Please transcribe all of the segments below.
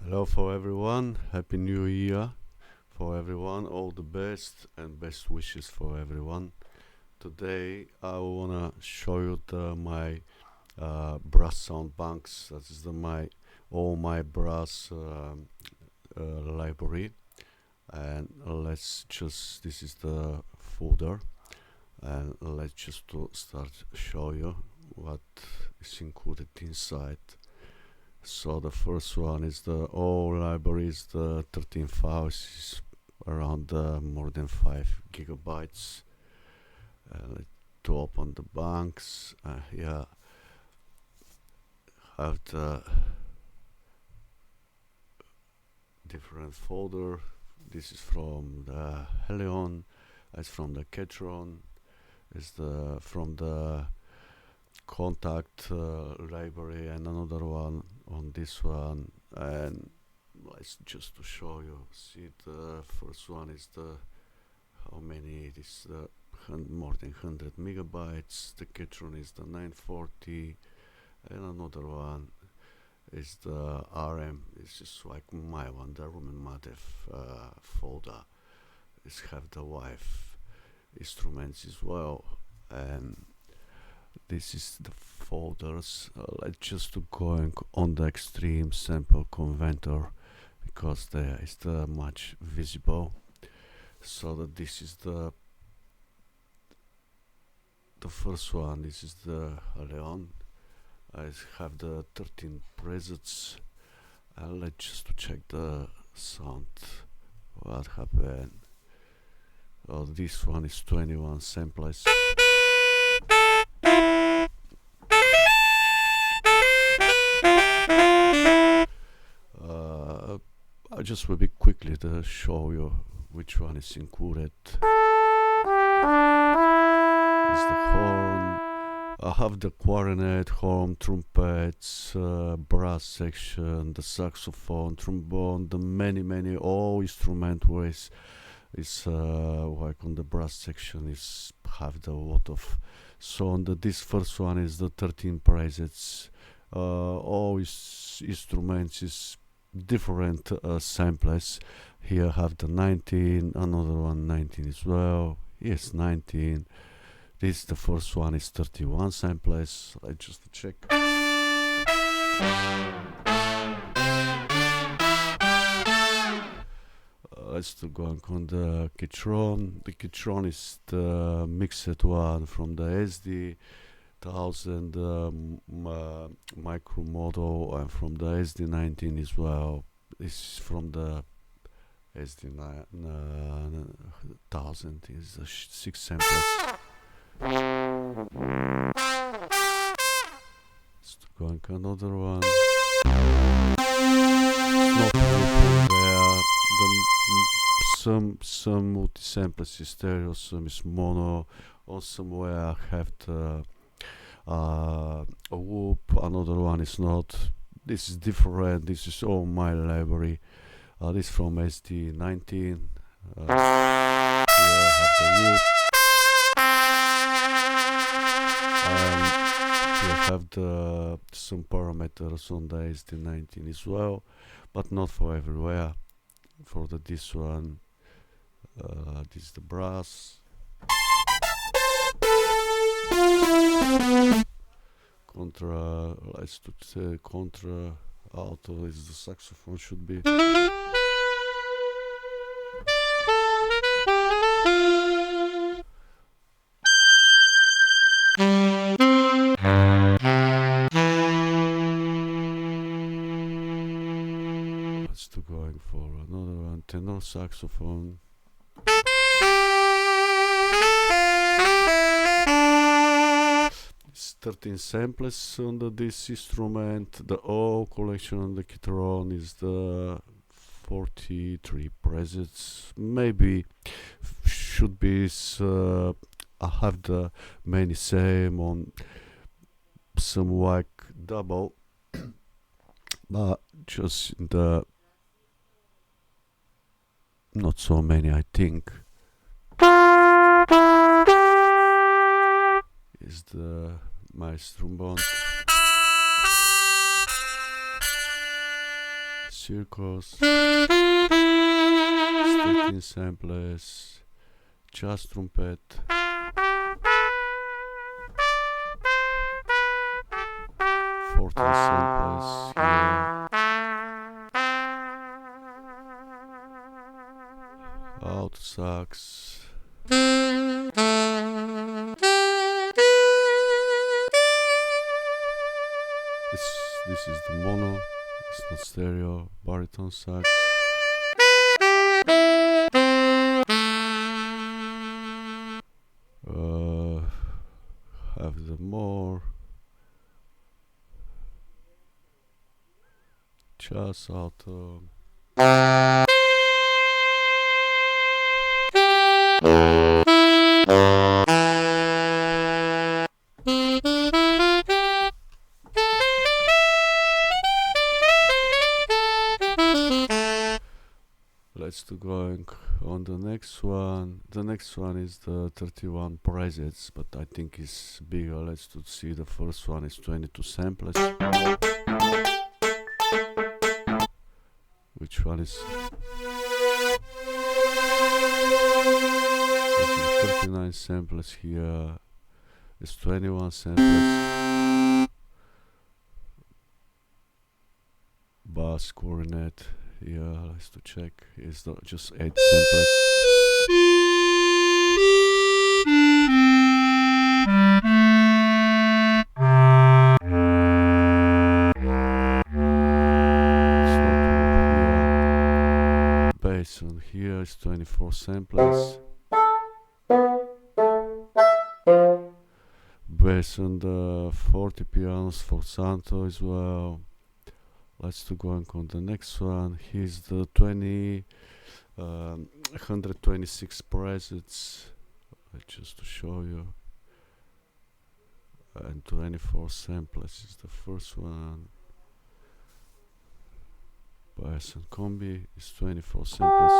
Hello for everyone, Happy New Year for everyone, all the best and best wishes for everyone. Today I wanna show you my brass sound banks. That is all my brass library, and this is the folder, and let's just start show you what is included inside. So the first one is the all libraries, the 13 files is around more than 5 gigabytes. To open the banks, here have the different folder. This is from the Helion, it's from the Ketron, it's from the Kontakt library, and another one on this one. And let's just to show you, see, the first one is the how many it is, more than 100 megabytes. The Ketron is the 940, and another one is the RM. It's just like my one, the Rumen Matev folder. It's have the wife instruments as well, and this is the folders. Let's just to going on the extreme sample converter, because there is the much visible. So that this is the first one. This is the Leon. I have the 13 presets. Let's just to check the sound. What happened? Oh, this one is 21 samples. I just will be quickly to show you which one is included. Is the horn. I have the clarinet, horn, trumpets, brass section, the saxophone, trombone, the many all instrument ways. Is like on the brass section is have the lot of. So on this first one is the 13 presets. All instruments is different samples. Here have the 19, another one 19 as well. Yes, 19. The first one is 31 samples. I just check. Let's still going on the Ketron. The Ketron is the mixed one from the SD 1000 micro model, and from the SD19 as well. This is from the SD1000 is 6 samples. Let's going another one. It's not there. Some multi-samples is stereo, some is mono, or somewhere I have the a whoop, another one is not. This is different. This is all my library. This from SD19. Here I have the whoop. Here I have some parameters on the SD19 as well, but not for everywhere. For this one, this is the brass. Contra, let's say contra alto is the saxophone should be. Let's do going for another one, tenor saxophone. 13 samples under this instrument. The whole collection on the Ketron is the 43 presets. Maybe should be I have the many same on some like double, but just the not so many, I think. Is the my trombone. circus, 13 samplers, jazz trumpet, 14 samplers here, alto sax, this is the mono, it's not stereo, baritone sax, have the more jazz alto, let's do going on the next one. The next one is the 31 presets, but I think it's bigger. Let's do see the first one is 22 samplers. Which one is 39 samplers here? It's 21 samplers. Bass cornet. Yeah, let's to check. It's not just 8 samplers. Bass on here is 24 samplers. Bass on the 40 pianos Sforzando as well. Let's do going on the next one. Here's the 126 presets, just to show you, and 24 samplers is the first one. Bass and combi is 24 samplers.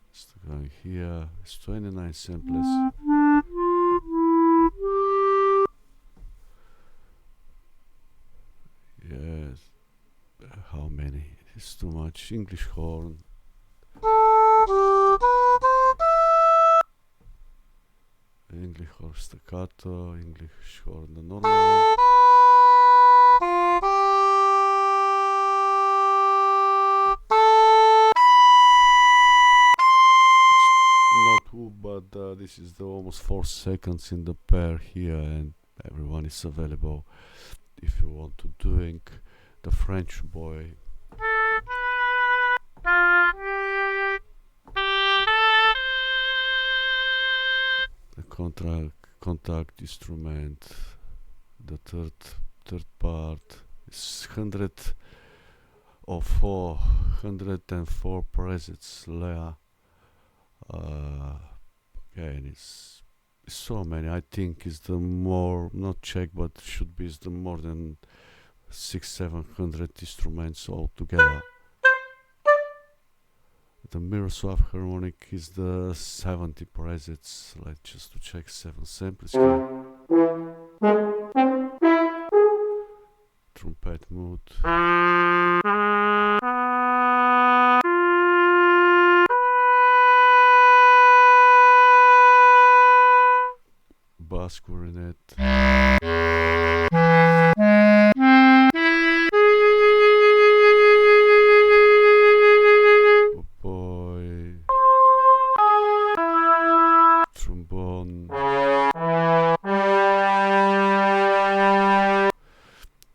Let's do going here. It's 29 samplers. Yes, how many? It's too much. English horn. English horn staccato, English horn the normal one. It's not wood, but this is the almost 4 seconds in the pair here, and everyone is available if you want to doing the French boy. The contact instrument, the third part is 104 presets Lea. And it's so many. I think is the more, not check, but should be is the more than 600-700 instruments all together. The Miroslav harmonic is the 70 presets. Let's just to check 7 samples here. Trumpet mood. Bass cornet. Boy. Trombone.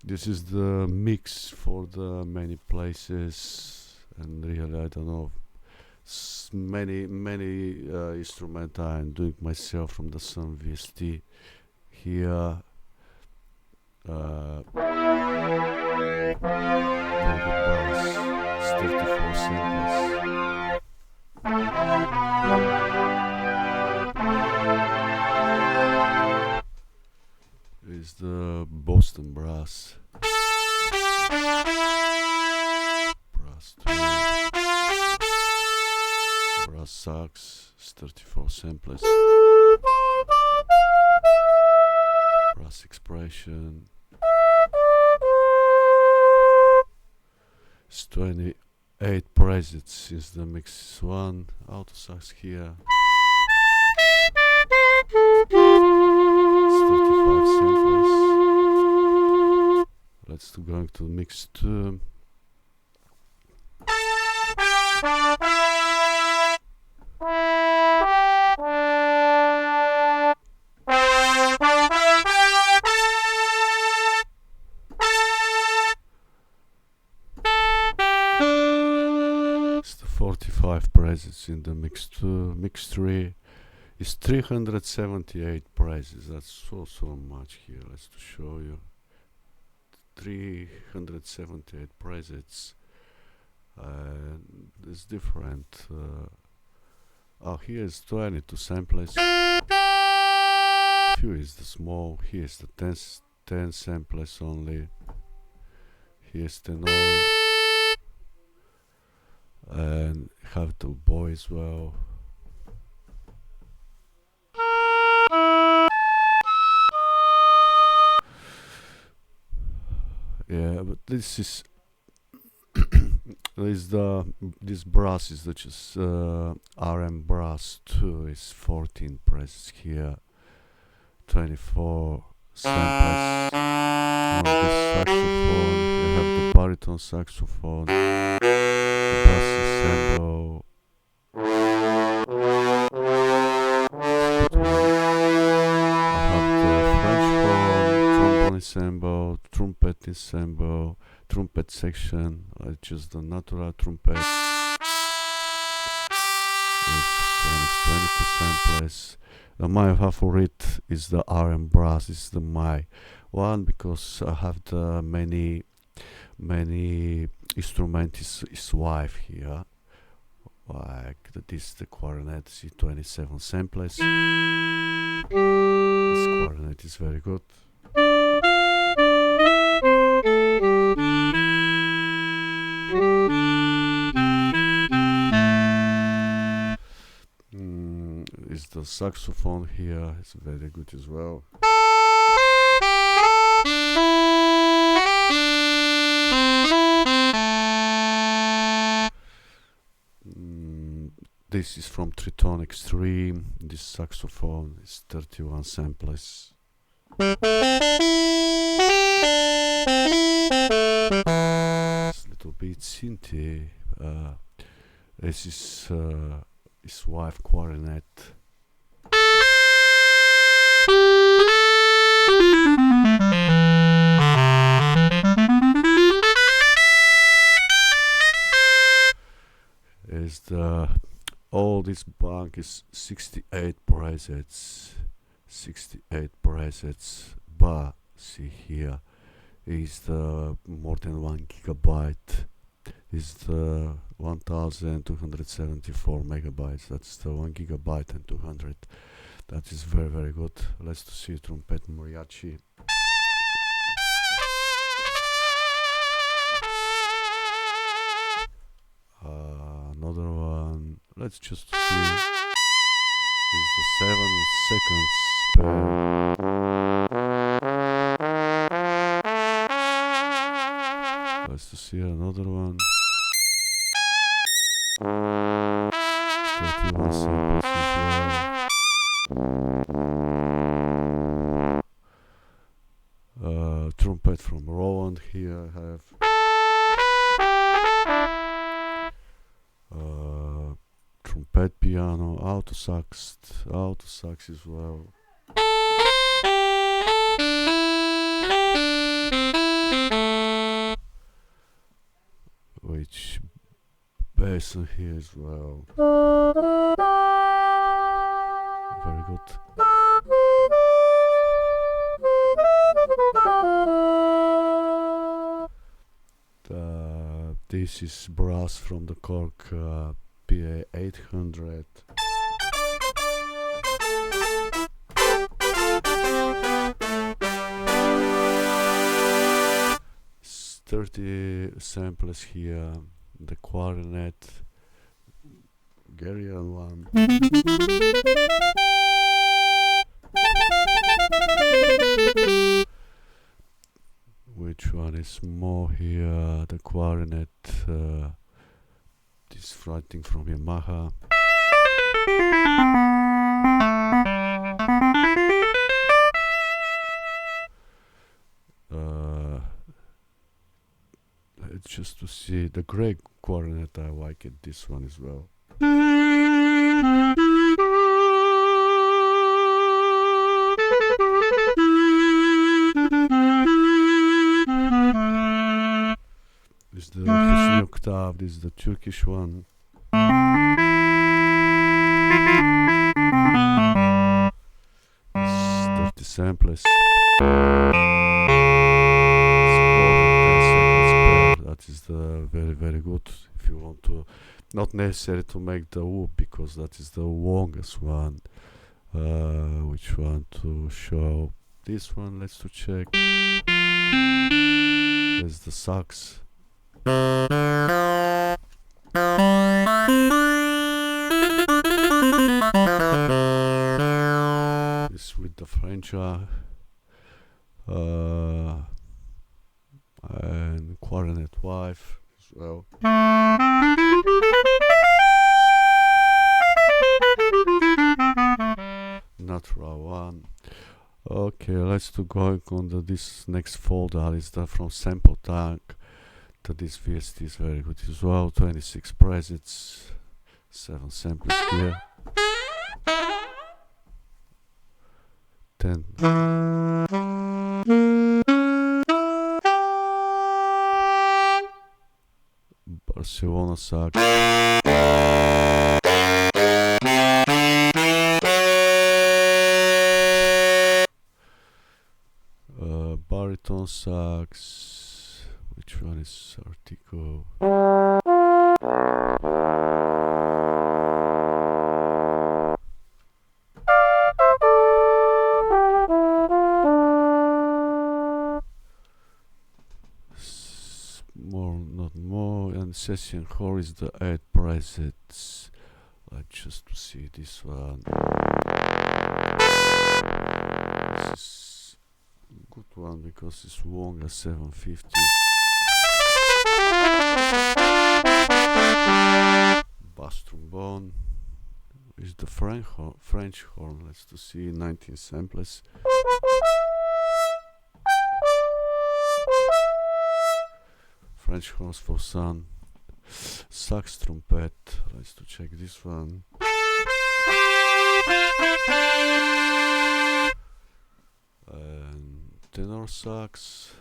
This is the mix for the many places, and really I don't know, many instruments I'm doing myself from the Sun VST here. Brass 34 samples. Is the Boston Brass. Brass 2. Brass Sax 34 samplers. section. It's 28 presets is the mix 1. Auto sax here. It's 35 samples. Let's go to mix 2. It's the 45 presets in the mix 2. Mix 3 is 378 presets. That's so much here. Let's show you. 378 presets. It's different. Here is 22 samples. Here is the small. Here is the 10 samples only. Here's tenor. And have the bow as well. Yeah, but this is this brass is just RM brass 2 is 14 presets here, 24 samples on this saxophone. You have the baritone saxophone, the bass ensemble, I have the French horn, trombone ensemble, trumpet ensemble, trumpet section, just the natural trumpet. It's 22 samples. My favorite is the RM brass. It's the my one because I have the many instruments is wife here. Like this, the clarinet, see 27 samples. This clarinet is very good. Is the saxophone here? It's very good as well. This is from Triton Extreme. This saxophone is 31 samples. It's a little bit synthy. This is his wife clarinet. Is the all this bank is 68 presets, 68 presets, but see here is the more than 1 gigabyte. Is the 1274 megabytes. That's the 1 gigabyte and 200. That is very good. Let's see trumpet mariachi. Another one. Let's just see. Is the 7 seconds per. Let's see another one. 31 samples as well. Trumpet from Roland here I have. Trumpet, piano, auto sax as well. Which bass on here as well. Very good. This is brass from the Cork PA800. It's 30 samples here. The clarinet, Hungarian one. is more here. The clarinet, this writing from Yamaha. Just to see the grey clarinet, I like it. This one as well. This is the Husni octave. This is the Turkish one. This 30 samples. That is the very good if you want to, not necessary to make the whoop, because that is the longest one. Which one to show? This one, let's to check. There's the sax. This with the French and clarinet wife as well. Natural one. Okay, let's to go on this next folder. Is the from Sample Tank. This VST is very good as well. 26 presets, 7 samples here. 10. Barcelona sax. Baritone sax. Which one is Artico? Not more, and session core is the 8 presets. Just to see this one. This is a good one because it's longer, 750. Bass trombone is the French horn. Let's to see 19 samples. French horns for Sun. Sax trumpet. Let's to check this one. And tenor sax.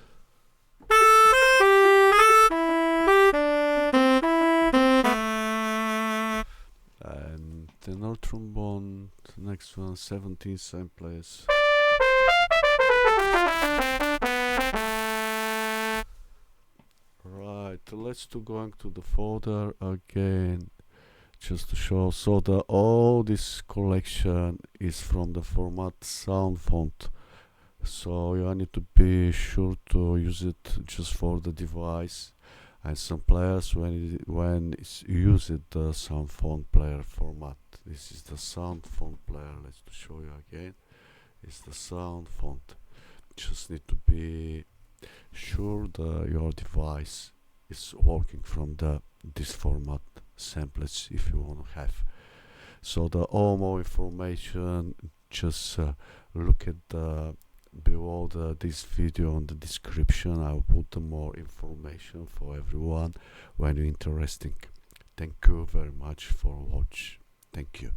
And tenor trombone. The next one, 17 samples. Right, let's to going to the folder again, just to show. So all this collection is from the format SoundFont. So you need to be sure to use it just for the device. And some players when it's used the SoundFont player format. This is the SoundFont player. Let's to show you again. It's the SoundFont. Just need to be sure your device is working from this format samples if you want to have. So all more information, just look at below this video on the description. I'll put more information for everyone when you're interested. Thank you very much for watching. Thank you.